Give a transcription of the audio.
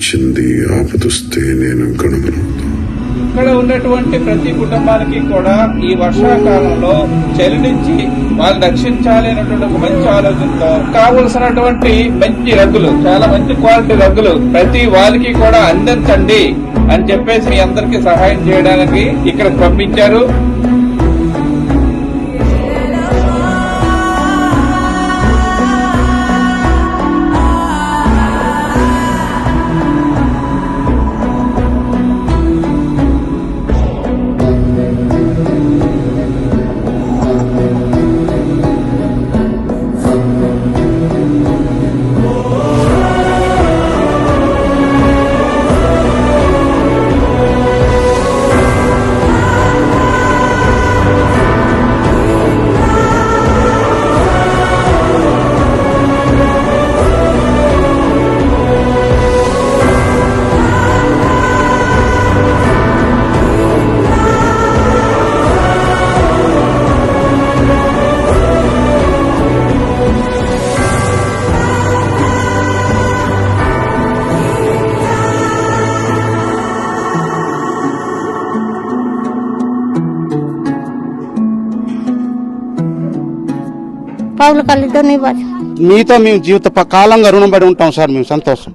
ఇచ్చింది, ఆపదొస్తే నేను గణమనవుతా. ఇక్కడ ఉన్నటువంటి ప్రతి కుటుంబానికి కూడా ఈ వర్షాకాలంలో చలి నుంచి వాళ్ళు రక్షించాలి అనేటువంటి ఒక మంచి ఆలోచనతో కావలసినటువంటి మంచి రగ్గులు, చాలా మంచి క్వాలిటీ రగ్గులు ప్రతి వాళ్ళకి కూడా అందించండి అని చెప్పేసి మీ అందరికీ సహాయం చేయడానికి ఇక్కడ పంపించారు. పౌలు కల్లితో మీతో మేము జీవిత కాలంగా రుణపడి ఉంటాం సార్. మేము సంతోషం.